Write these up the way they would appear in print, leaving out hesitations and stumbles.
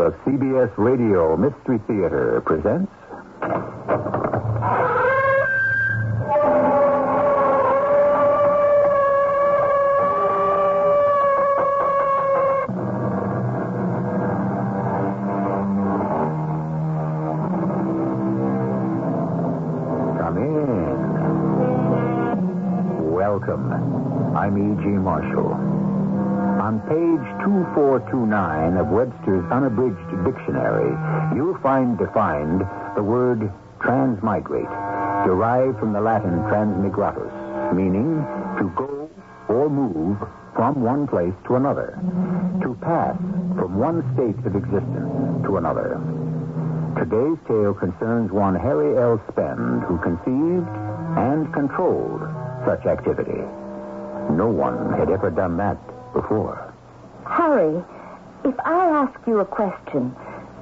The CBS Radio Mystery Theater presents... Come in. Welcome. I'm E.G. Marshall. On page 2429 of Webster's Unabridged Dictionary, you'll find defined the word transmigrate, derived from the Latin transmigratus, meaning to go or move from one place to another, to pass from one state of existence to another. Today's tale concerns one Harry L. Spend, who conceived and controlled such activity. No one had ever done that before. Harry, if I ask you a question,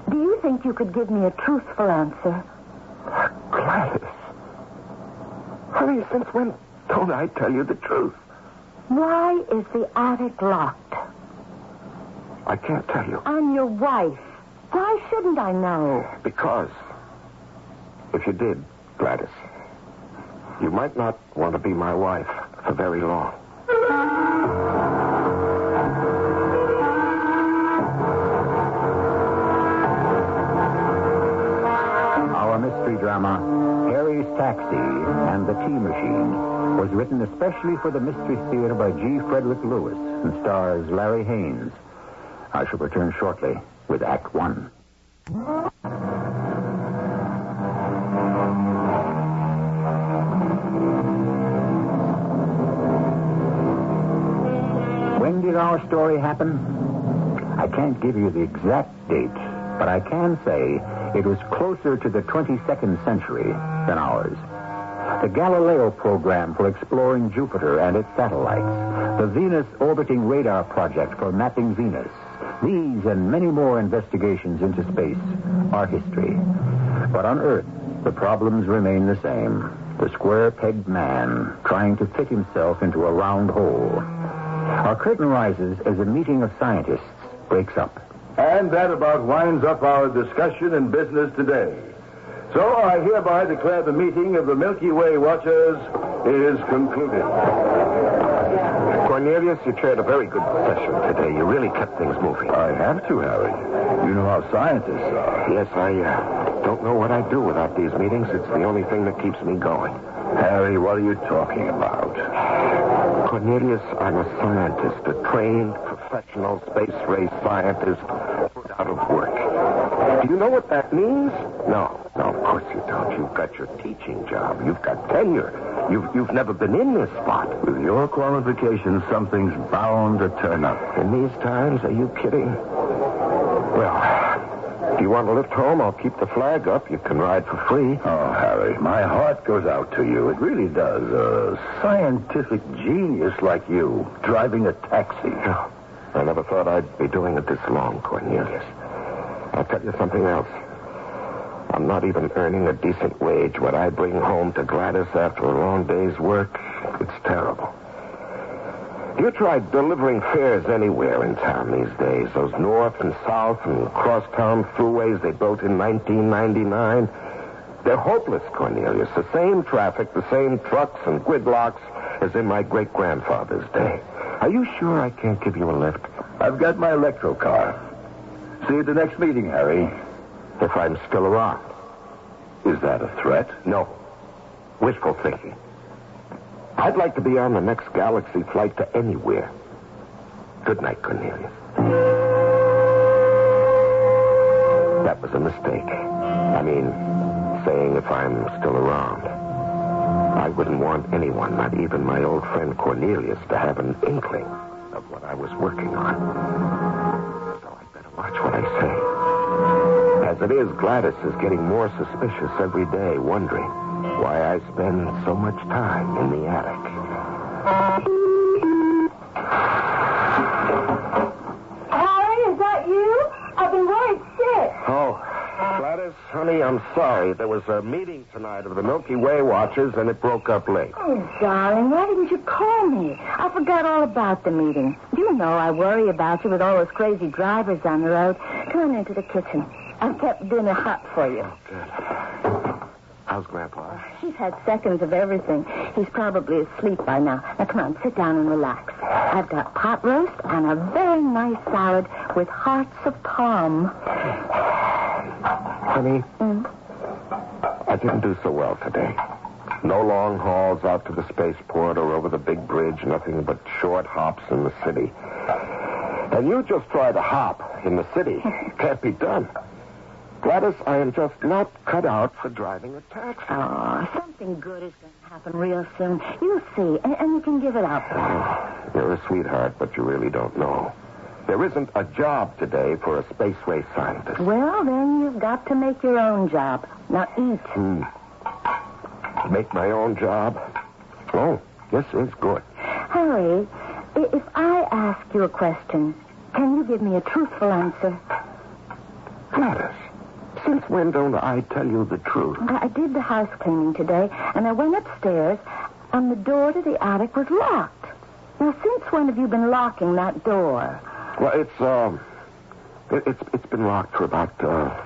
do you think you could give me a truthful answer? Gladys. Honey, since when don't I tell you the truth? Why is the attic locked? I can't tell you. I'm your wife. Why shouldn't I know? Because if you did, Gladys, you might not want to be my wife for very long. Our mystery drama, Harry's Taxi and the Tea Machine, was written especially for the Mystery Theater by G. Frederick Lewis and stars Larry Haynes. I shall return shortly with Act One. When did our story happen? I can't give you the exact date, but I can say it was closer to the 22nd century than ours. The Galileo program for exploring Jupiter and its satellites, the Venus orbiting radar project for mapping Venus, these and many more investigations into space are history. But on Earth, the problems remain the same. The square-pegged man trying to fit himself into a round hole. Our curtain rises as a meeting of scientists breaks up. And that about winds up our discussion and business today. So I hereby declare the meeting of the Milky Way Watchers is concluded. Cornelius, you chaired a very good session today. You really kept things moving. I have to, Harry. You know how scientists are. Yes, I don't know what I'd do without these meetings. It's the only thing that keeps me going. Harry, what are you talking about? Cornelius, I'm a scientist, a trained professional space race scientist put out of work. Do you know what that means? No, of course you don't. You've got your teaching job. You've got tenure. You've never been in this spot. With your qualifications, something's bound to turn up. In these times, are you kidding? Well, if you want to lift home, I'll keep the flag up. You can ride for free. Oh, Harry, my heart goes out to you. It really does. A scientific genius like you, driving a taxi. Oh, I never thought I'd be doing it this long, Cornelius. I'll tell you something else. I'm not even earning a decent wage. What I bring home to Gladys after a long day's work, it's terrible. You tried delivering fares anywhere in town these days. Those north and south and crosstown throughways they built in 1999. They're hopeless, Cornelius. The same traffic, the same trucks and gridlocks as in my great-grandfather's day. Are you sure I can't give you a lift? I've got my electro car. See you at the next meeting, Harry. If I'm still around. Is that a threat? No. Wishful thinking. I'd like to be on the next galaxy flight to anywhere. Good night, Cornelius. That was a mistake. I mean, saying if I'm still around. I wouldn't want anyone, not even my old friend Cornelius, to have an inkling of what I was working on. So I'd better watch what I say. As it is, Gladys is getting more suspicious every day, wondering why I spend so much time in the attic. Harry, is that you? I've been worried sick. Oh, Gladys, honey, I'm sorry. There was a meeting tonight of the Milky Way Watchers, and it broke up late. Oh, darling, why didn't you call me? I forgot all about the meeting. You know I worry about you with all those crazy drivers on the road. Come on into the kitchen. I've kept dinner hot for you. Good. How's Grandpa? He's had seconds of everything. He's probably asleep by now. Now, come on, sit down and relax. I've got pot roast and a very nice salad with hearts of palm. Honey, I didn't do so well today. No long hauls out to the spaceport or over the big bridge, nothing but short hops in the city. And you just try to hop in the city. Can't be done. Gladys, I am just not cut out for driving a taxi. Oh, something good is going to happen real soon. You'll see, and you can give it up. You're a sweetheart, but you really don't know. There isn't a job today for a spaceway scientist. Well, then you've got to make your own job. Now eat. Make my own job? Oh, this is good. Harry, if I ask you a question, can you give me a truthful answer? Gladys, since when don't I tell you the truth? I did the house cleaning today, and I went upstairs, and the door to the attic was locked. Now, since when have you been locking that door? Well, it's been locked for about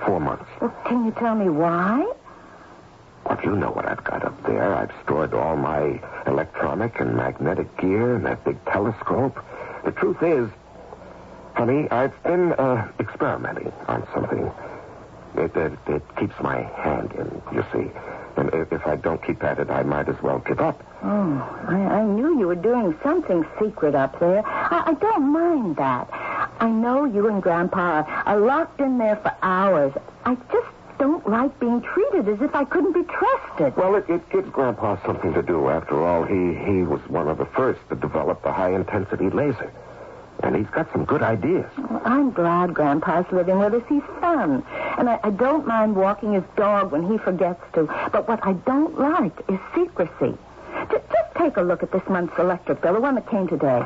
4 months. Well, can you tell me why? Well, you know what I've got up there. I've stored all my electronic and magnetic gear and that big telescope. The truth is, honey, I've been experimenting on something. It keeps my hand in, you see. And if I don't keep at it, I might as well give up. Oh, I knew you were doing something secret up there. I don't mind that. I know you and Grandpa are locked in there for hours. I just don't like being treated as if I couldn't be trusted. Well, it gives Grandpa something to do. After all, he was one of the first to develop the high-intensity laser. And he's got some good ideas. Well, I'm glad Grandpa's living with us. He's fun. And I don't mind walking his dog when he forgets to. But what I don't like is secrecy. Just take a look at this month's electric bill, the one that came today.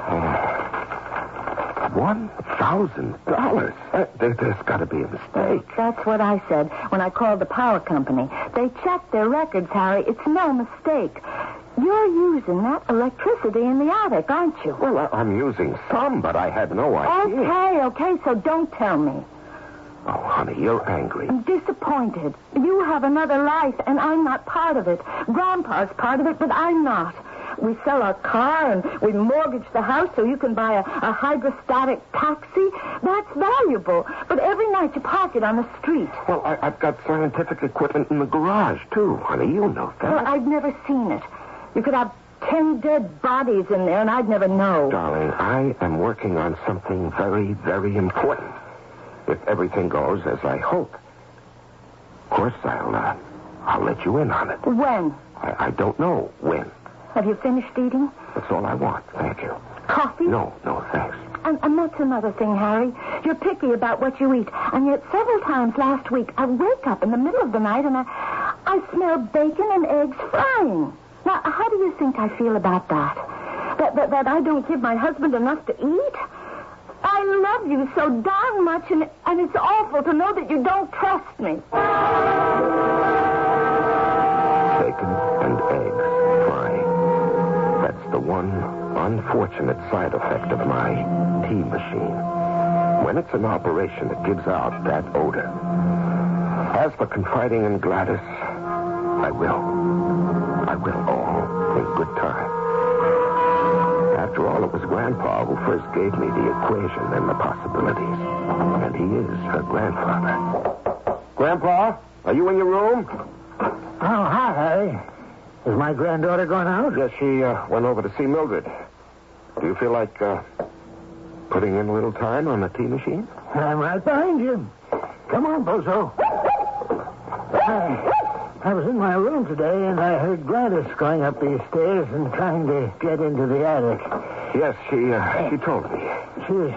$1,000? There's got to be a mistake. That's what I said when I called the power company. They checked their records, Harry. It's no mistake. You're using that electricity in the attic, aren't you? Well, I'm using some, but I had no idea. Okay, so don't tell me. Oh, honey, you're angry. I'm disappointed. You have another life, and I'm not part of it. Grandpa's part of it, but I'm not. We sell our car, and we mortgage the house so you can buy a hydrostatic taxi. That's valuable. But every night you park it on the street. Well, I've got scientific equipment in the garage, too, honey. You know that. Well, I've never seen it. You could have 10 dead bodies in there, and I'd never know. Darling, I am working on something very, very important. If everything goes as I hope. Of course, I'll let you in on it. When? I don't know when. Have you finished eating? That's all I want. Thank you. Coffee? No, thanks. And that's another thing, Harry. You're picky about what you eat. And yet several times last week, I wake up in the middle of the night and I smell bacon and eggs frying. Now, how do you think I feel about that? That I don't give my husband enough to eat? I love you so darn much, and it's awful to know that you don't trust me. Bacon and eggs frying. That's the one unfortunate side effect of my tea machine. When it's in operation, it gives out that odor. As for confiding in Gladys, I will all in good time. After all, it was Grandpa who first gave me the equation and the possibilities. And he is her grandfather. Grandpa, are you in your room? Oh, hi, Harry. Is my granddaughter going out? Yes, she went over to see Mildred. Do you feel like putting in a little time on the tea machine? I'm right behind you. Come on, Bozo. I was in my room today, and I heard Gladys going up these stairs and trying to get into the attic. Yes, she told me. She was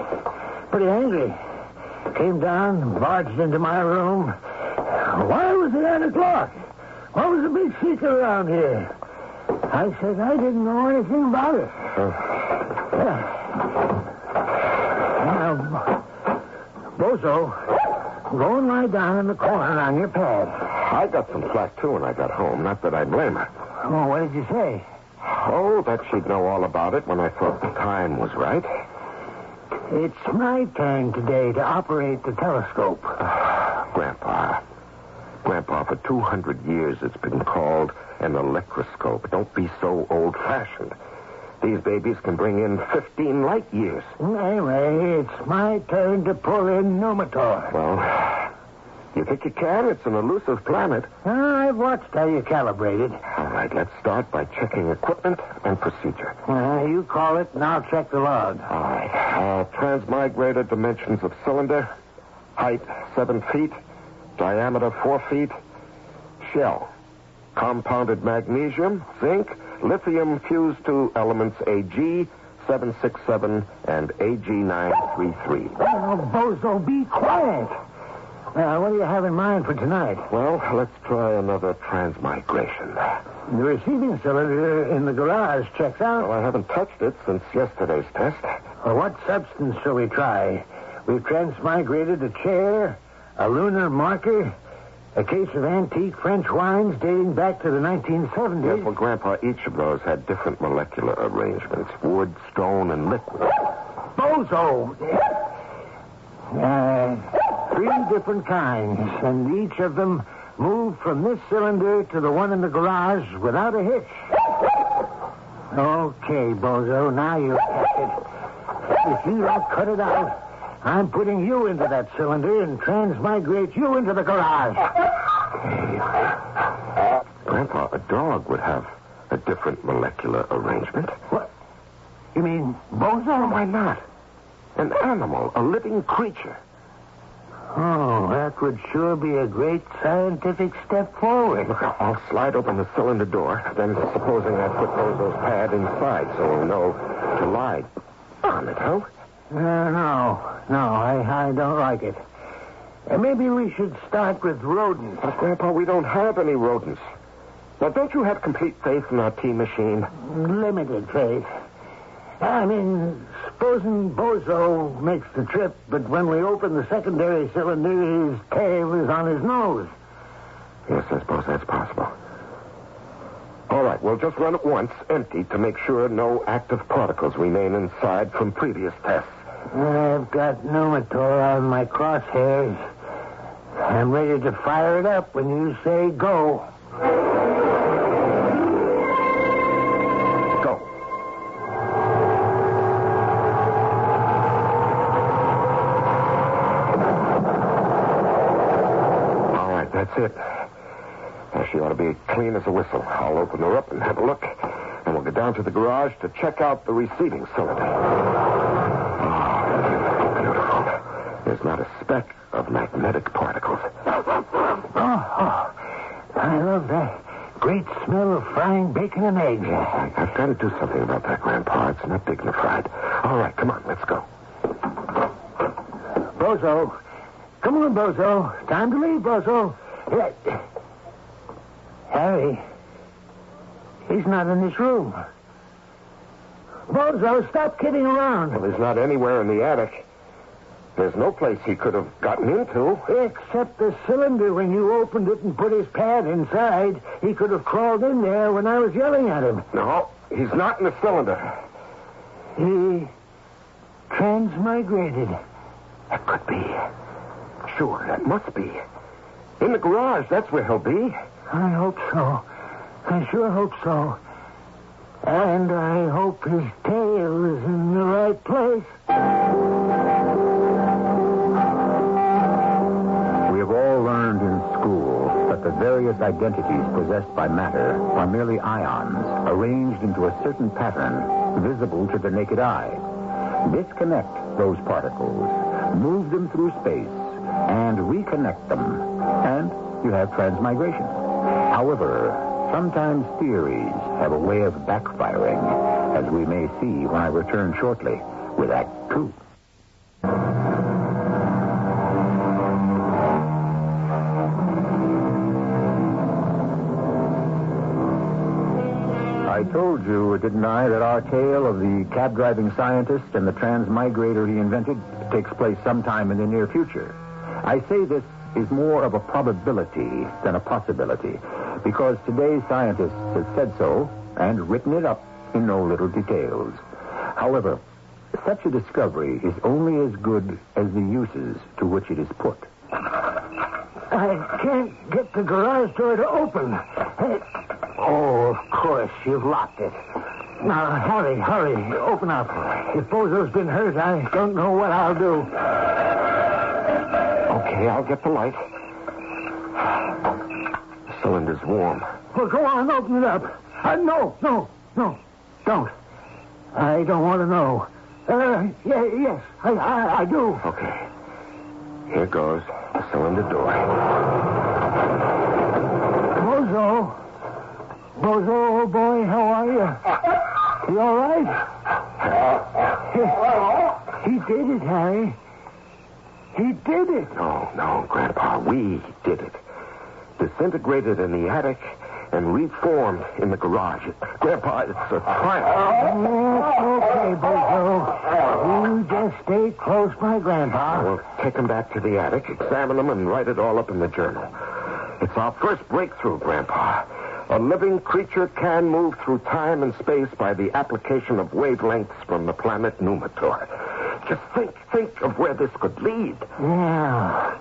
pretty angry. Came down, barged into my room. Why was the attic locked? What was the big secret around here? I said I didn't know anything about it. Now, Bozo, go and lie down in the corner on your pad. I got some flack, too, when I got home. Not that I blame her. Oh, what did you say? Oh, that she'd know all about it when I thought the time was right. It's my turn today to operate the telescope. Grandpa, for 200 years it's been called an electroscope. Don't be so old-fashioned. These babies can bring in 15 light years. Anyway, it's my turn to pull in Numitor. Well, you think you can? It's an elusive planet. I've watched how you calibrate it. All right, let's start by checking equipment and procedure. You call it, and I'll check the log. All right. Transmigrator dimensions of cylinder. Height, 7 feet. Diameter, 4 feet. Shell. Compounded magnesium, zinc, lithium fused to elements Ag 767 and Ag 933. Oh, Bozo, be quiet. What do you have in mind for tonight? Well, let's try another transmigration. The receiving cylinder in the garage checks out. Well, I haven't touched it since yesterday's test. Well, what substance shall we try? We've transmigrated a chair, a lunar marker, a case of antique French wines dating back to the 1970s. Yes, well, Grandpa, each of those had different molecular arrangements. Wood, stone, and liquid. Bozo! 3 different kinds, and each of them moved from this cylinder to the one in the garage without a hitch. Okay, Bozo, now you catch it. If you don't cut it out, I'm putting you into that cylinder and transmigrate you into the garage. Grandpa, a dog would have a different molecular arrangement. What? You mean Bozo? Why not? An animal, a living creature. Oh, that would sure be a great scientific step forward. Look, I'll slide open the cylinder door. Then, supposing I put Bozo's pad inside so he'll know to lie on it, huh? No, I don't like it. Maybe we should start with rodents. But, Grandpa, we don't have any rodents. Now, don't you have complete faith in our tea machine? Limited faith. I mean, supposing Bozo makes the trip, but when we open the secondary cylinder, his tail is on his nose. Yes, I suppose that's possible. All right, we'll just run it once, empty, to make sure no active particles remain inside from previous tests. I've got Numitor on my crosshairs. I'm ready to fire it up when you say go. Go. All right, that's it. Now, she ought to be clean as a whistle. I'll open her up and have a look, and we'll go down to the garage to check out the receiving cylinder. There's not a speck of magnetic particles. Oh, I love that great smell of frying bacon and eggs. I've got to do something about that, Grandpa. It's not dignified. All right, come on, let's go. Bozo. Come on, Bozo. Time to leave, Bozo. Harry. He's not in this room. Bozo, stop kidding around. Well, he's not anywhere in the attic. There's no place he could have gotten into. Except the cylinder. When you opened it and put his pad inside, he could have crawled in there when I was yelling at him. No, he's not in the cylinder. He transmigrated. That could be. Sure, that must be. In the garage, that's where he'll be. I hope so. I sure hope so. And I hope his tail is in the right place. We have all learned in school that the various identities possessed by matter are merely ions arranged into a certain pattern visible to the naked eye. Disconnect those particles, move them through space, and reconnect them, and you have transmigration. However, sometimes theories have a way of backfiring, as we may see when I return shortly with Act 2. I told you, didn't I, that our tale of the cab-driving scientist and the transmigrator he invented takes place sometime in the near future. I say this is more of a probability than a possibility, because today's scientists have said so and written it up in no little details. However, Such a discovery is only as good as the uses to which it is put. I can't get the garage door to open. Oh, of course, you've locked it. Now, hurry, open up. If Bozo's been hurt, I don't know what I'll do. Okay, I'll get the light. The cylinder's warm. Well, go on, open it up. No, don't. I don't want to know. Yes, I do. Okay. Here goes the cylinder door. Bozo, oh boy, how are you? You all right? He did it, Harry. He did it. No, Grandpa, we did it. Disintegrated in the attic and reformed in the garage. Grandpa, it's a triumph. Okay, Bozo. You just stay close by Grandpa. We'll take him back to the attic, examine him, and write it all up in the journal. It's our first breakthrough, Grandpa. A living creature can move through time and space by the application of wavelengths from the planet Numitor. Just think of where this could lead. Yeah.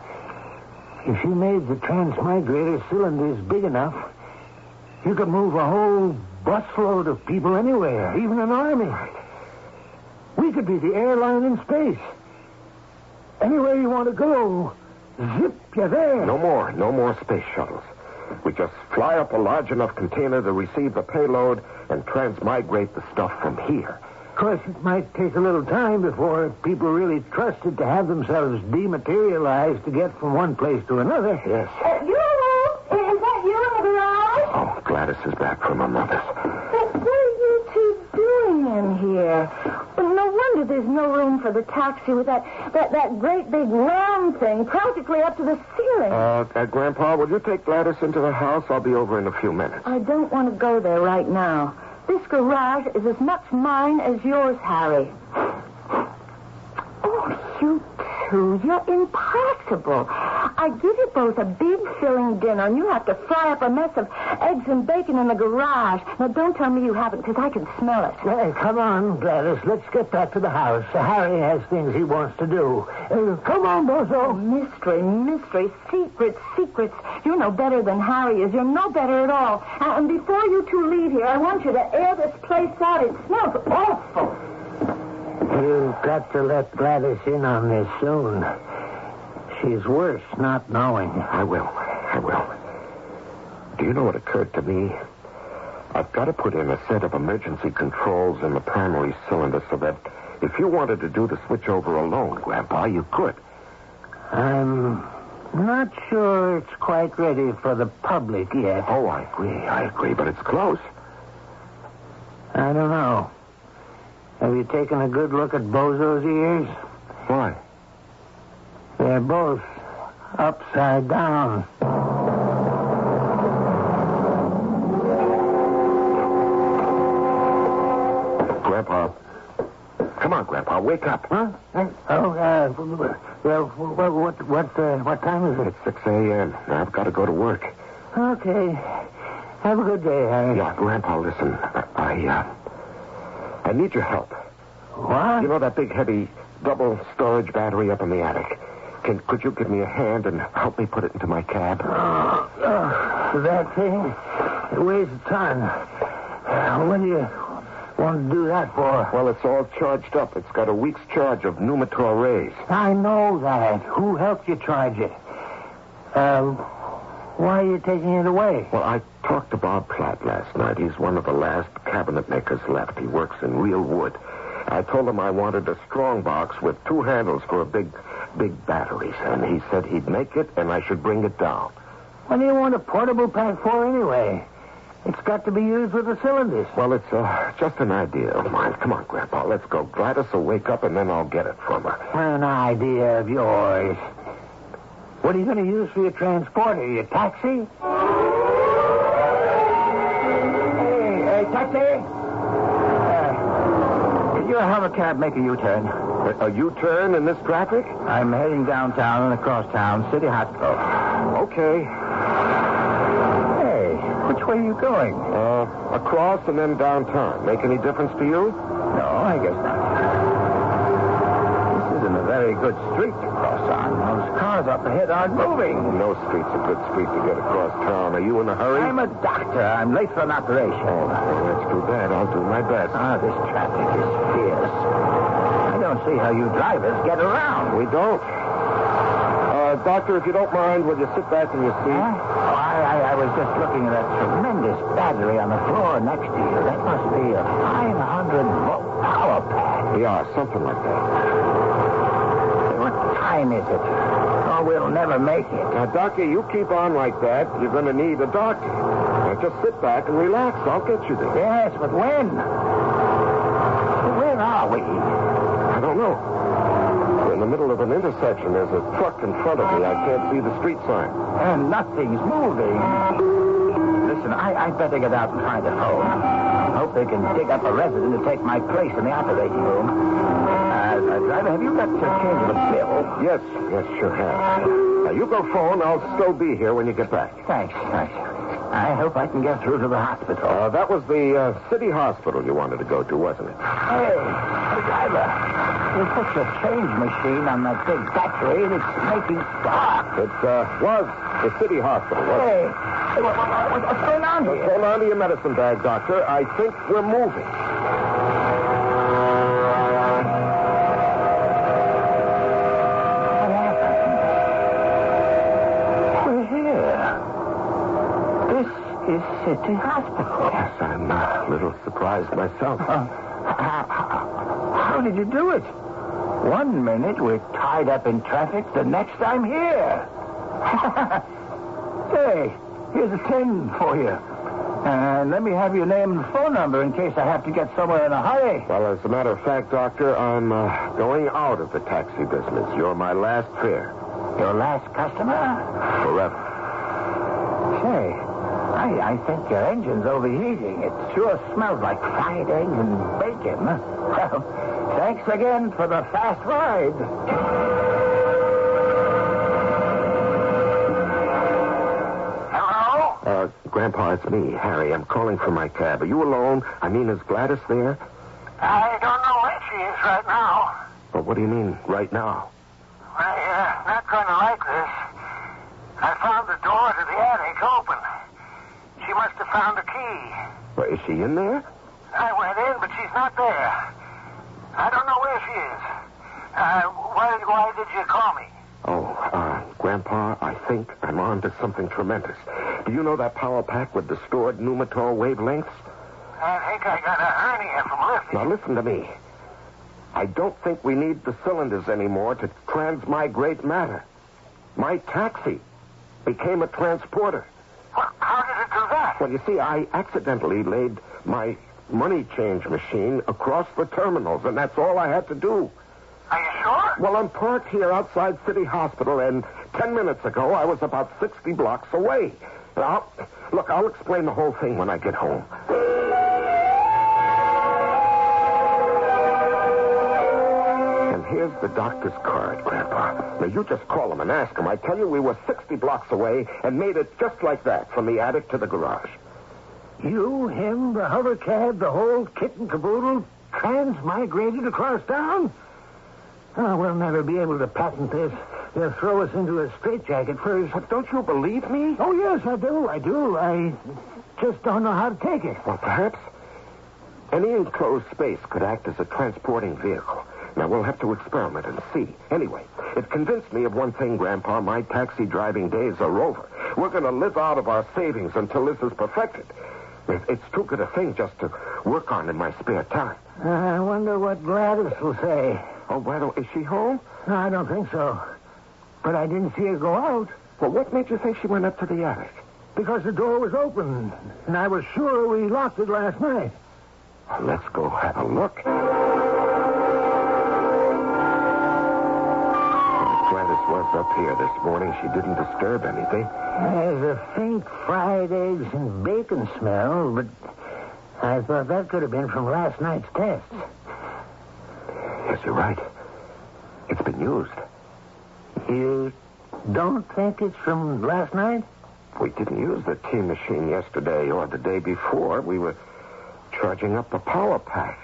If you made the transmigrator cylinders big enough, you could move a whole busload of people anywhere, even an army. We could be the airline in space. Anywhere you want to go, zip, you're there. No more space shuttles. We just fly up a large enough container to receive the payload and transmigrate the stuff from here. Of course, it might take a little time before people really trusted to have themselves dematerialized to get from one place to another. Yes. You? Is that you in the garage? Oh, Gladys is back from her mother's. But what are you two doing in here? Well, no wonder there's no room for the taxi with that great big round thing practically up to the ceiling. Grandpa, will you take Gladys into the house? I'll be over in a few minutes. I don't want to go there right now. This garage is as much mine as yours, Harry. Oh, you two, you're impossible. I give you both a big filling dinner, and you have to fry up a mess of eggs and bacon in the garage. Now, don't tell me you haven't, because I can smell it. Hey, come on, Gladys. Let's get back to the house. Harry has things he wants to do. Come on, Bozo. Mystery, secrets. You're no better than Harry is. You're no better at all. And before you two leave here, I want you to air this place out. It smells awful. You've got to let Gladys in on this soon. She's worse not knowing. I will. Do you know what occurred to me? I've got to put in a set of emergency controls in the primary cylinder so that if you wanted to do the switchover alone, Grandpa, you could. I'm not sure it's quite ready for the public yet. Oh, I agree, but it's close. I don't know. Have you taken a good look at Bozo's ears? Why? They're both upside down. Grandpa. Come on, Grandpa, wake up. Huh? What time is it? It's 6 a.m. I've got to go to work. Okay. Have a good day, Harry. Yeah, Grandpa, listen. I need your help. What? You know that big, heavy, double storage battery up in the attic? Could you give me a hand and help me put it into my cab? That thing? It weighs a ton. What do you want to do that for? Well, it's all charged up. It's got a week's charge of Numitor rays. I know that. Who helped you charge it? Why are you taking it away? Well, I talked to Bob Platt last night. He's one of the last cabinet makers left. He works in real wood. I told him I wanted a strong box with 2 handles for big batteries, and he said he'd make it, and I should bring it down. What do you want a portable pack for anyway? It's got to be used with the cylinders. Well, it's just an idea of mine. Come on, Grandpa, let's go. Gladys will wake up, and then I'll get it from her. An idea of yours. What are you going to use for your transporter? Your taxi? Hey, taxi! Could you have a cab make a U-turn? A U-turn in this traffic? I'm heading downtown and across town, City Hospital. Okay. Hey, which way are you going? Across and then downtown. Make any difference to you? No, I guess not. very good street to cross on. Those cars up ahead aren't moving. No street's a good street to get across town. Are you in a hurry? I'm a doctor. I'm late for an operation. Oh, that's too bad. I'll do my best. This traffic is fierce. I don't see how you drivers get around. We don't. Doctor, if you don't mind, will you sit back in your seat? I was just looking at that tremendous battery on the floor next to you. That must be a 500-volt power pack. Yeah, something like that. What time is it? Oh, we'll never make it. Now, Doctor, you keep on like that. You're going to need a doctor. Now, just sit back and relax. I'll get you there. Yes, but when? Where are we? I don't know. We're in the middle of an intersection. There's a truck in front of me. I can't see the street sign. And nothing's moving. Listen, I'd better get out and find a phone. Hope they can dig up a resident to take my place in the operating room. Driver, have you got to change the bill? Yes, sure have. Now, you go phone. I'll still be here when you get back. Thanks. I hope I can get through to the hospital. That was the city hospital you wanted to go to, wasn't it? Hey, driver, there's such a change machine on that big battery, and it's making dark. It was the city hospital, wasn't it? Hey, what's going on here? Hold on to your medicine bag, Doctor. I think we're moving. Is City Hospital. Yes, I'm a little surprised myself. How did you do it? 1 minute we're tied up in traffic, the next I'm here. Hey, here's a 10 for you. And let me have your name and phone number in case I have to get somewhere in a hurry. Well, as a matter of fact, Doctor, I'm going out of the taxi business. You're my last fare. Your last customer? Forever. Say, I think your engine's overheating. It sure smells like fried eggs and bacon. Well, thanks again for the fast ride. Hello? Grandpa, it's me, Harry. I'm calling for my cab. Are you alone? I mean, is Gladys there? I don't know where she is right now. Well, what do you mean, right now? Well, you're not going to like this. I found the door to the attic open. She must have found a key. Well, is she in there? I went in, but she's not there. I don't know where she is. Why did you call me? Grandpa, I think I'm on to something tremendous. Do you know that power pack with the stored pneumator wavelengths? I think I got a hernia from lifting. Now, listen to me. I don't think we need the cylinders anymore to transmigrate matter. My taxi became a transporter. Well, how did it do that? Well, you see, I accidentally laid my money change machine across the terminals, and that's all I had to do. Are you sure? Well, I'm parked here outside City Hospital, and 10 minutes ago, I was about 60 blocks away. Now, look, I'll explain the whole thing when I get home. And here's the doctor's card, Grandpa. Now, you just call him and ask him. I tell you, we were 60 blocks away and made it just like that, from the attic to the garage. You, him, the hover cab, the whole kit and caboodle transmigrated across town? Oh, we'll never be able to patent this. They'll throw us into a straitjacket first. But don't you believe me? Oh, yes, I do. I just don't know how to take it. Well, perhaps any enclosed space could act as a transporting vehicle. Now, we'll have to experiment and see. Anyway, it convinced me of one thing, Grandpa. My taxi driving days are over. We're going to live out of our savings until this is perfected. It's too good a thing just to work on in my spare time. I wonder what Gladys will say. Oh, is she home? No, I don't think so. But I didn't see her go out. Well, what made you think she went up to the attic? Because the door was open, and I was sure we locked it last night. Well, let's go have a look. Gladys was up here this morning. She didn't disturb anything. There's a faint fried eggs and bacon smell, but I thought that could have been from last night's tests. Yes, you're right. It's been used. You don't think it's from last night? We didn't use the tea machine yesterday or the day before. We were charging up the power pack.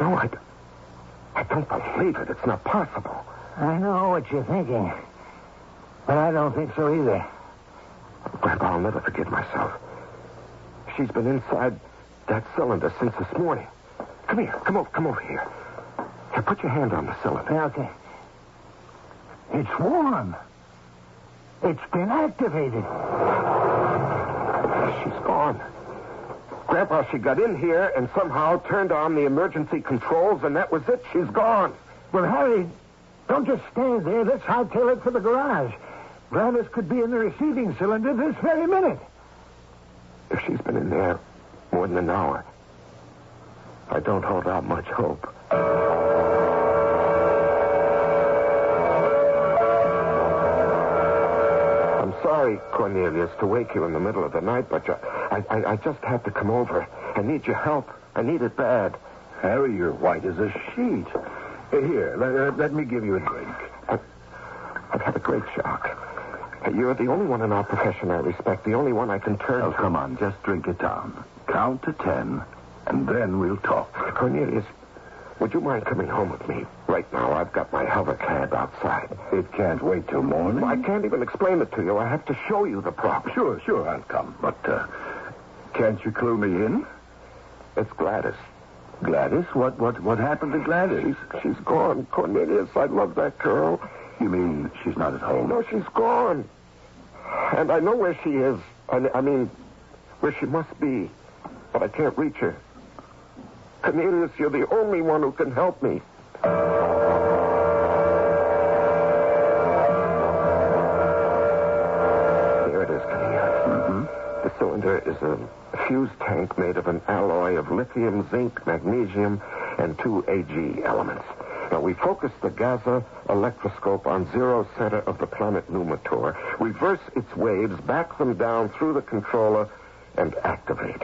No, I I don't believe it. It's not possible. I know what you're thinking, but I don't think so either. Grandpa, I'll never forgive myself. She's been inside that cylinder since this morning. Come here. Come over here. Here, put your hand on the cylinder. Yeah, okay. It's warm. It's been activated. She's gone. Grandpa, she got in here and somehow turned on the emergency controls, and that was it. She's gone. Well, Harry, don't just stand there. Let's hightail it for the garage. Gladys could be in the receiving cylinder this very minute. If she's been in there more than an hour, I don't hold out much hope. I'm sorry, Cornelius, to wake you in the middle of the night, but I just had to come over. I need your help. I need it bad. Harry, you're white as a sheet. Here, let me give you a drink. I've had a great shock. You're the only one in our profession I respect, the only one I can turn to. Oh, come on, just drink it down. Count to 10, and then we'll talk. Cornelius, would you mind coming home with me? Right now, I've got my hover cab outside. It can't wait till morning. I can't even explain it to you. I have to show you the problem. Sure, I'll come. But, can't you clue me in? It's Gladys. Gladys? What happened to Gladys? She's gone, Cornelius. I love that girl. You mean she's not at home? No, she's gone. And I know where she is. I mean, where she must be. But I can't reach her. Cornelius, you're the only one who can help me. There it is, Cornelius. Mm-hmm. The cylinder is a fuse tank made of an alloy of lithium, zinc, magnesium, and 2 Ag elements. Now, we focus the Gaza electroscope on zero center of the planet Numitor, reverse its waves, back them down through the controller, and activate.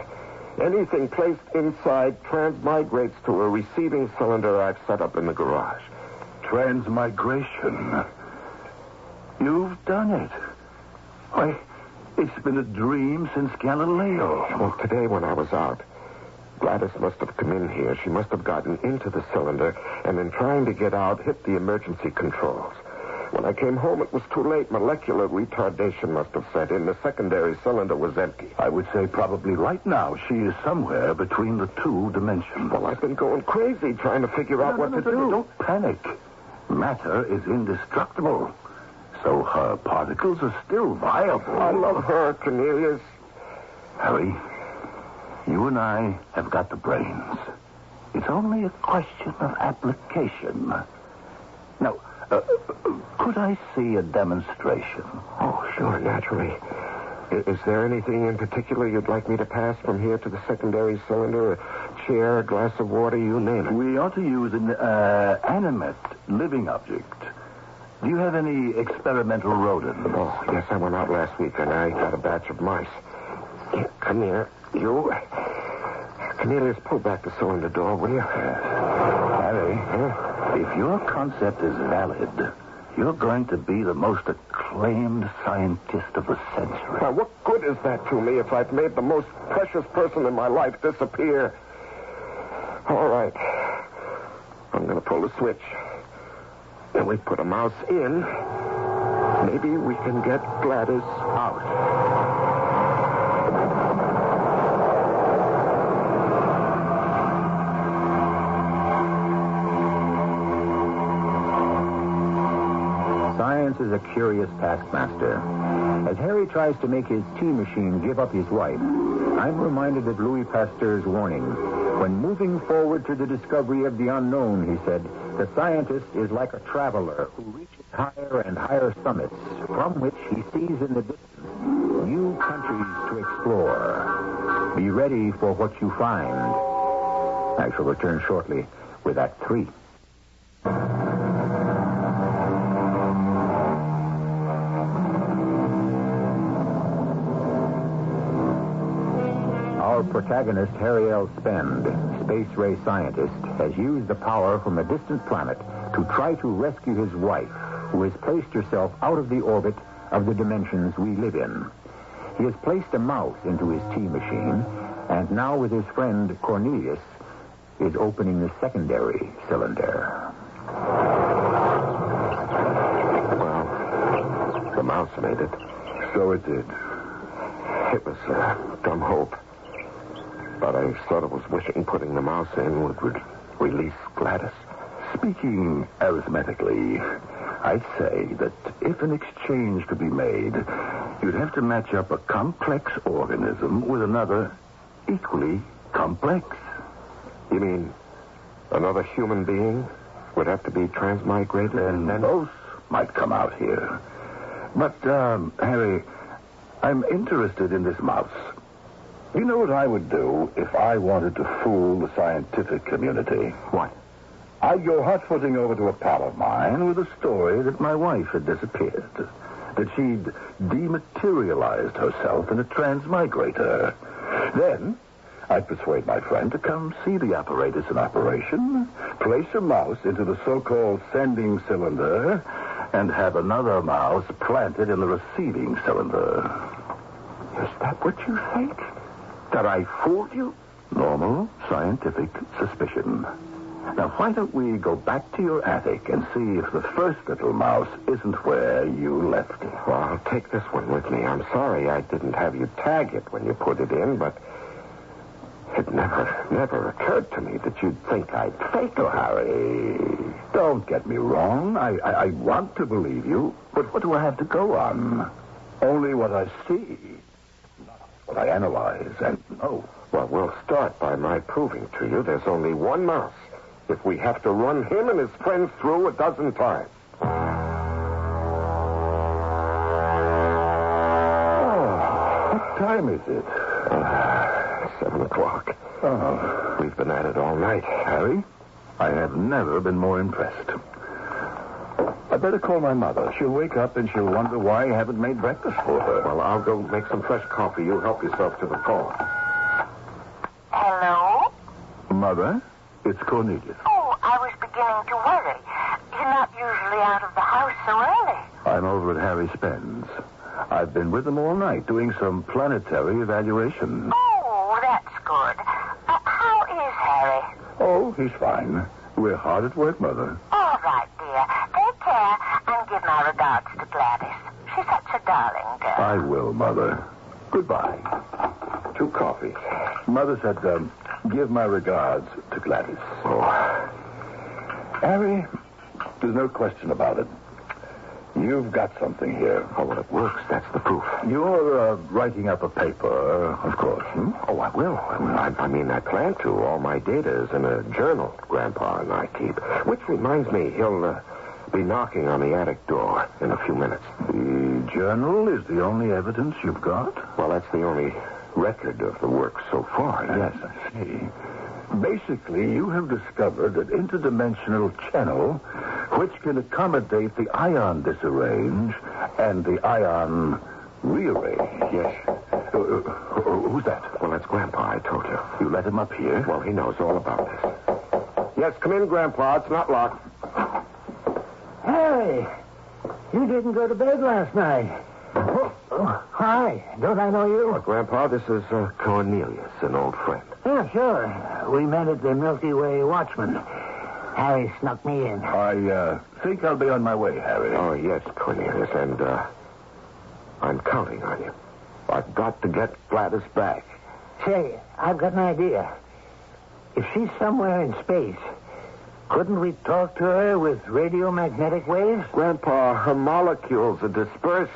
Anything placed inside transmigrates to a receiving cylinder I've set up in the garage. Transmigration. You've done it. Why, it's been a dream since Galileo. Well, today when I was out, Gladys must have come in here. She must have gotten into the cylinder and in trying to get out, hit the emergency controls. When I came home, it was too late. Molecular retardation must have set in. The secondary cylinder was empty. I would say probably right now she is somewhere between the two dimensions. Well, I've been going crazy trying to figure out what to do. Don't panic. Matter is indestructible. So her particles are still viable. I love her, Cornelius. Harry, you and I have got the brains. It's only a question of application. Now, could I see a demonstration? Oh, sure, naturally. Is there anything in particular you'd like me to pass from here to the secondary cylinder? A chair, a glass of water, you name it. We ought to use an animate living object. Do you have any experimental rodents? Oh, yes, I went out last week and I got a batch of mice. Here, come here. You. Cornelius, pull back the cylinder door, will you? Harry, if your concept is valid, you're going to be the most acclaimed scientist of the century. Now, what good is that to me if I've made the most precious person in my life disappear? All right. I'm going to pull the switch. And we put a mouse in. Maybe we can get Gladys out. Science is a curious taskmaster. As Harry tries to make his tea machine give up his wife, I'm reminded of Louis Pasteur's warning. When moving forward to the discovery of the unknown, he said, the scientist is like a traveler who reaches higher and higher summits, from which he sees in the distance new countries to explore. Be ready for what you find. I shall return shortly with Act 3. Our protagonist, Harry L. Spend, space ray scientist, has used the power from a distant planet to try to rescue his wife, who has placed herself out of the orbit of the dimensions we live in. He has placed a mouse into his tea machine, and now with his friend Cornelius, is opening the secondary cylinder. Well, the mouse made it. So it did. It was a dumb hope. But I sort of was wishing putting the mouse in would release Gladys. Speaking arithmetically, I'd say that if an exchange could be made, you'd have to match up a complex organism with another equally complex. You mean another human being would have to be transmigrated? And then both might come out here. But, Harry, I'm interested in this mouse. You know what I would do if I wanted to fool the scientific community? What? I'd go hot-footing over to a pal of mine with a story that my wife had disappeared, that she'd dematerialized herself in a transmigrator. Then I'd persuade my friend to come see the apparatus in operation, place a mouse into the so-called sending cylinder, and have another mouse planted in the receiving cylinder. Is that what you think? That I fooled you? Normal scientific suspicion. Now, why don't we go back to your attic and see if the first little mouse isn't where you left it? Well, I'll take this one with me. I'm sorry I didn't have you tag it when you put it in, but it never occurred to me that you'd think I'd fake it. Harry, don't get me wrong. I want to believe you, but what do I have to go on? Only what I see, not what I analyze and know. Well, we'll start by my proving to you there's only one mouse if we have to run him and his friends through a dozen times. What time is it? 7 o'clock. Oh. We've been at it all night. Harry, I have never been more impressed. I better call my mother. She'll wake up and she'll wonder why I haven't made breakfast for her. Well, I'll go make some fresh coffee. You help yourself to the phone. Hello? Mother, it's Cornelius. Oh, I was beginning to worry. You're not usually out of the house so early. I'm over at Harry Spence. I've been with him all night doing some planetary evaluation. Oh, that's good. How is Harry? Oh, he's fine. We're hard at work, Mother. All right, dear. Take care and give my regards to Gladys. She's such a darling girl. I will, Mother. Goodbye. 2 coffees. Mother said, give my regards to Gladys. Oh. Harry, there's no question about it. You've got something here. Oh, well, it works. That's the proof. You're writing up a paper, of course. Oh, I will. I mean, I plan to. All my data is in a journal Grandpa and I keep. Which reminds me, he'll be knocking on the attic door in a few minutes. The journal is the only evidence you've got? Well, that's the only record of the work so far, yes. I see. Basically, you have discovered an interdimensional channel which can accommodate the ion disarrange and the ion rearrange. Yes. Who's that? Well, that's Grandpa, I told you. You let him up here? Well, he knows all about this. Yes, come in, Grandpa. It's not locked. Hey, you didn't go to bed last night. Hi, don't I know you? Well, Grandpa, this is Cornelius, an old friend. Yeah, sure. We met at the Milky Way Watchman. Harry snuck me in. I think I'll be on my way, Harry. Oh, yes, Cornelius, and I'm counting on you. I've got to get Gladys back. Say, I've got an idea. If she's somewhere in space, couldn't we talk to her with radiomagnetic waves? Grandpa, her molecules are dispersed.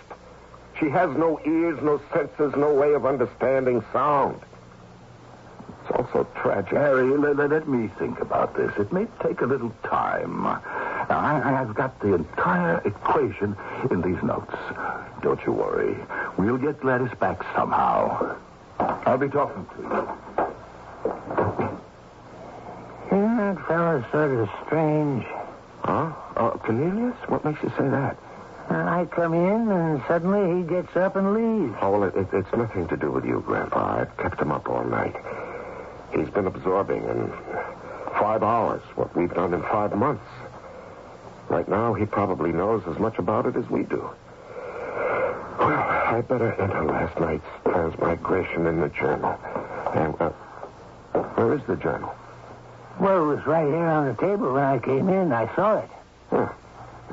She has no ears, no senses, no way of understanding sound. It's also tragic. Harry, let me think about this. It may take a little time. Now, I've got the entire equation in these notes. Don't you worry. We'll get Gladys back somehow. I'll be talking to you. Yeah, that fellow's sort of strange. Huh? Cornelius? What makes you say that? I come in, and suddenly he gets up and leaves. Oh, well, it's nothing to do with you, Grandpa. I've kept him up all night. He's been absorbing in 5 hours what we've done in 5 months. Right now, he probably knows as much about it as we do. Well, I better enter last night's transmigration in the journal. And, where is the journal? Well, it was right here on the table when I came in. I saw it. Huh.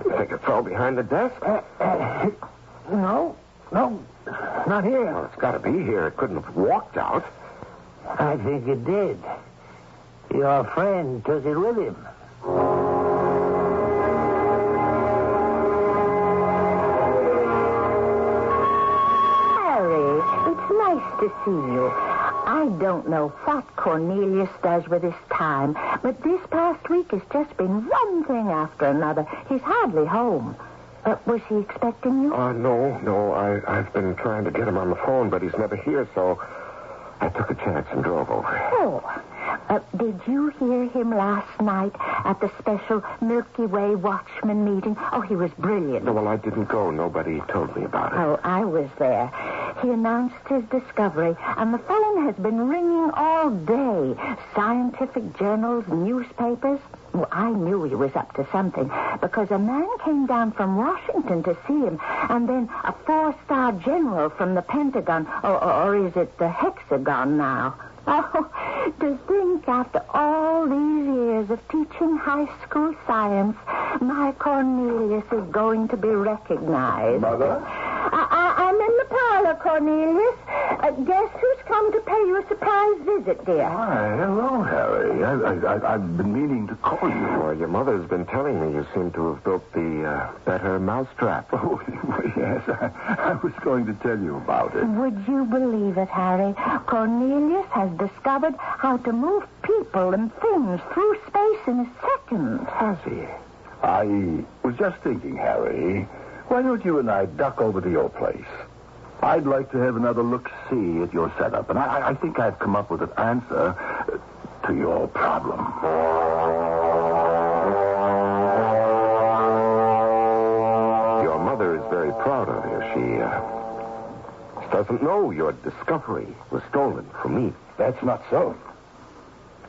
You think it fell behind the desk? No, not here. Well, it's got to be here. It couldn't have walked out. I think it did. Your friend took it with him. Harry, it's nice to see you. I don't know what Cornelius does with his time, but this past week has just been one thing after another. He's hardly home. Was he expecting you? No. I've been trying to get him on the phone, but he's never here, so I took a chance and drove over. Oh. Did you hear him last night at the special Milky Way Watchman meeting? Oh, he was brilliant. No, well, I didn't go. Nobody told me about it. Oh, I was there. He announced his discovery, and the phone has been ringing all day. Scientific journals, newspapers. Well, I knew he was up to something because a man came down from Washington to see him, and then a 4-star general from the Pentagon, or is it the Hexagon now? Oh, to think after all these years of teaching high school science, my Cornelius is going to be recognized. Mother? I'm in the parlor, Cornelius. Guess who's come to pay you a surprise visit, dear? Why, hello, Harry. I've been meaning to call you. Well, your mother's been telling me you seem to have built the better mousetrap. Oh, yes. I was going to tell you about it. Would you believe it, Harry? Cornelius has discovered how to move people and things through space in a second. Has he? I was just thinking, Harry, why don't you and I duck over to your place? I'd like to have another look-see at your setup, and I think I've come up with an answer to your problem. Your mother is very proud of you. She doesn't know your discovery was stolen from me. That's not so.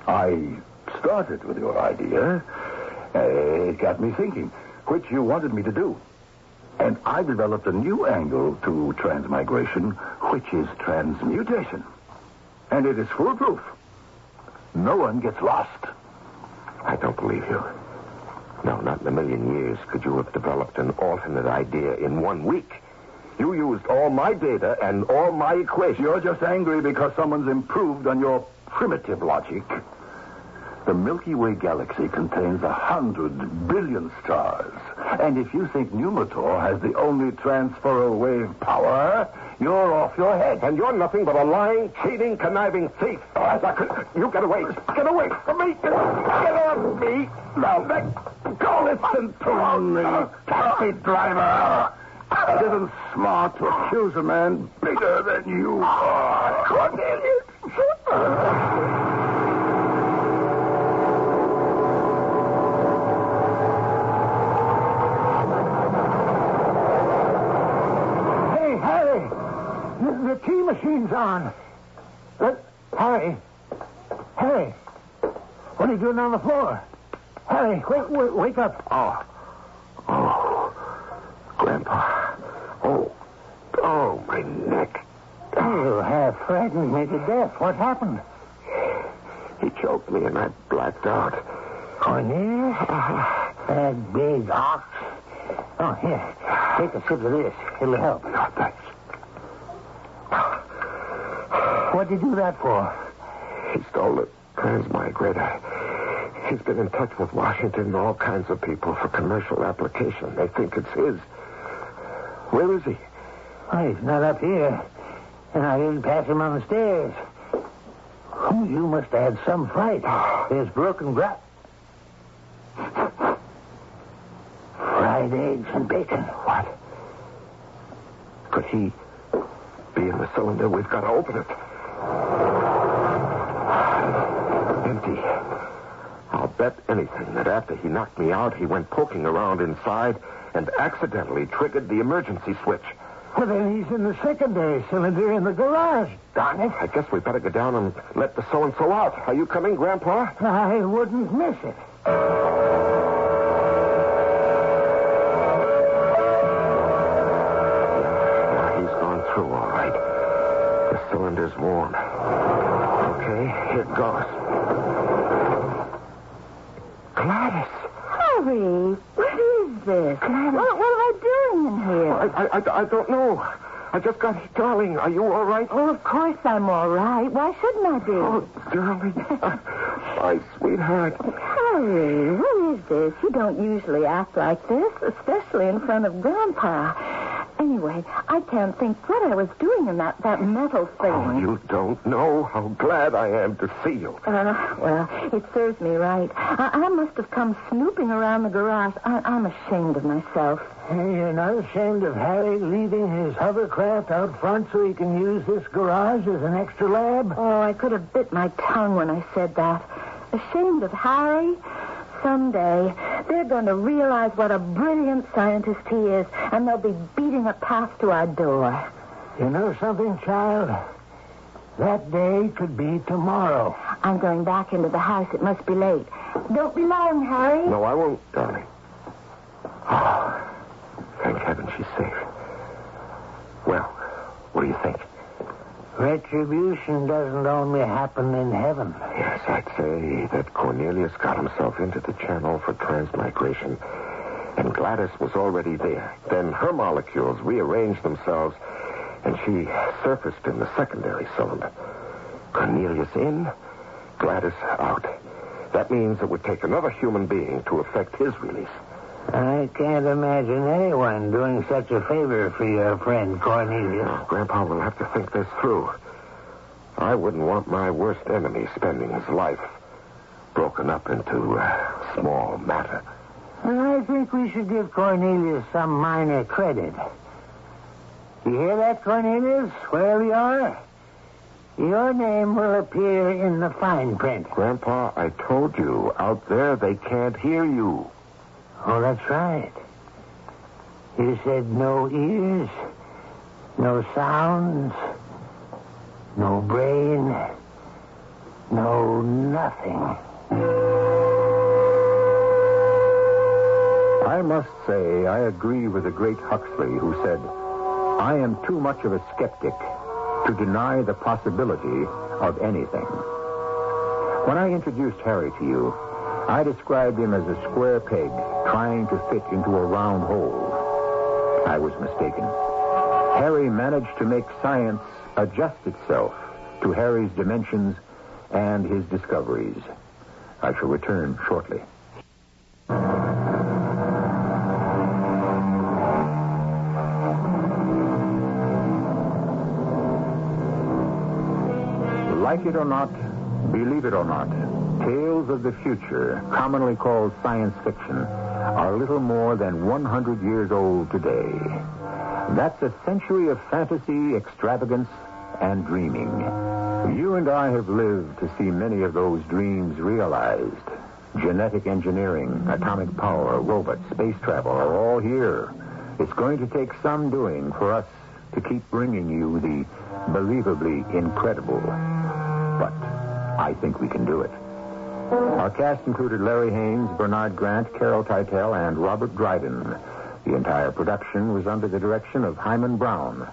I started with your idea. It got me thinking, which you wanted me to do. And I developed a new angle to transmigration, which is transmutation. And it is foolproof. No one gets lost. I don't believe you. No, not in a million years could you have developed an alternate idea in 1 week. You used all my data and all my equations. You're just angry because someone's improved on your primitive logic. The Milky Way galaxy contains 100 billion stars. And if you think Numitor has the only transferal wave power, you're off your head. And you're nothing but a lying, cheating, conniving thief. You get away. Get away from me. Get off me. Now, let go. Listen to me, taxi driver. It isn't smart to accuse a man bigger than you are. Cornelius. The tea machine's on. Harry, what are you doing on the floor? Harry, wake up. Oh, Grandpa. Oh, my neck. You have frightened me to death. What happened? He choked me and I blacked out. Cornelius? That big ox. Oh, here. Take a sip of this. It'll help. Oh, thanks. What'd you do that for? He stole the transmigrator. He's been in touch with Washington and all kinds of people for commercial application. They think it's his. Where is he? Oh, he's not up here. And I didn't pass him on the stairs. Oh, you must have had some fright. There's broken glass. Fried eggs and bacon. What? Could he be in the cylinder? We've got to open it. Empty. I'll bet anything that after he knocked me out, he went poking around inside and accidentally triggered the emergency switch. Well, then he's in the secondary cylinder in the garage. Darn it. I guess we better go down and let the so-and-so out. Are you coming, Grandpa? I wouldn't miss it. Through, all right. The cylinder's warm. Okay, here it goes. Gladys. Harry, what is this? What am I doing in here? I don't know. I just got here. Darling, are you all right? Oh, of course I'm all right. Why shouldn't I be? Oh, darling. My sweetheart. Harry, what is this? You don't usually act like this, especially in front of Grandpa. Anyway, I can't think what I was doing in that metal thing. Oh, you don't know how glad I am to see you. Well, it serves me right. I must have come snooping around the garage. I'm ashamed of myself. Hey, you're not ashamed of Harry leaving his hovercraft out front so he can use this garage as an extra lab? Oh, I could have bit my tongue when I said that. Ashamed of Harry? Someday, they're going to realize what a brilliant scientist he is, and they'll be beating a path to our door. You know something, child? That day could be tomorrow. I'm going back into the house. It must be late. Don't be long, Harry. No, I won't, darling. Oh, thank heaven she's safe. Well, what do you think? Retribution doesn't only happen in heaven. Yes, I'd say that Cornelius got himself into the channel for transmigration, and Gladys was already there. Then her molecules rearranged themselves, and she surfaced in the secondary cylinder. Cornelius in, Gladys out. That means it would take another human being to effect his release. I can't imagine anyone doing such a favor for your friend Cornelius. Grandpa will have to think this through. I wouldn't want my worst enemy spending his life broken up into small matter. I think we should give Cornelius some minor credit. You hear that, Cornelius? Wherever you are, your name will appear in the fine print. Grandpa, I told you, out there they can't hear you. Oh, that's right. You said no ears, no sounds, no brain, no nothing. I must say I agree with the great Huxley who said, I am too much of a skeptic to deny the possibility of anything. When I introduced Harry to you, I described him as a square peg trying to fit into a round hole. I was mistaken. Harry managed to make science adjust itself to Harry's dimensions and his discoveries. I shall return shortly. Like it or not, believe it or not, tales of the future, commonly called science fiction, are little more than 100 years old today. That's a century of fantasy, extravagance, and dreaming. You and I have lived to see many of those dreams realized. Genetic engineering, atomic power, robots, space travel are all here. It's going to take some doing for us to keep bringing you the believably incredible. But I think we can do it. Our cast included Larry Haynes, Bernard Grant, Carol Teitel, and Robert Dryden. The entire production was under the direction of Hyman Brown.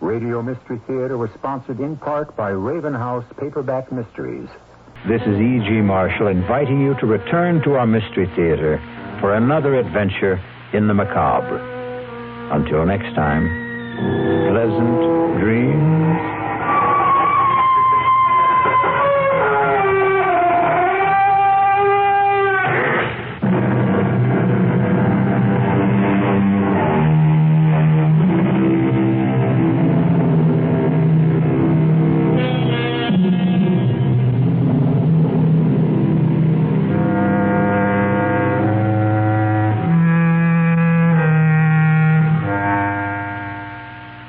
Radio Mystery Theater was sponsored in part by Raven House Paperback Mysteries. This is E.G. Marshall inviting you to return to our Mystery Theater for another adventure in the macabre. Until next time, pleasant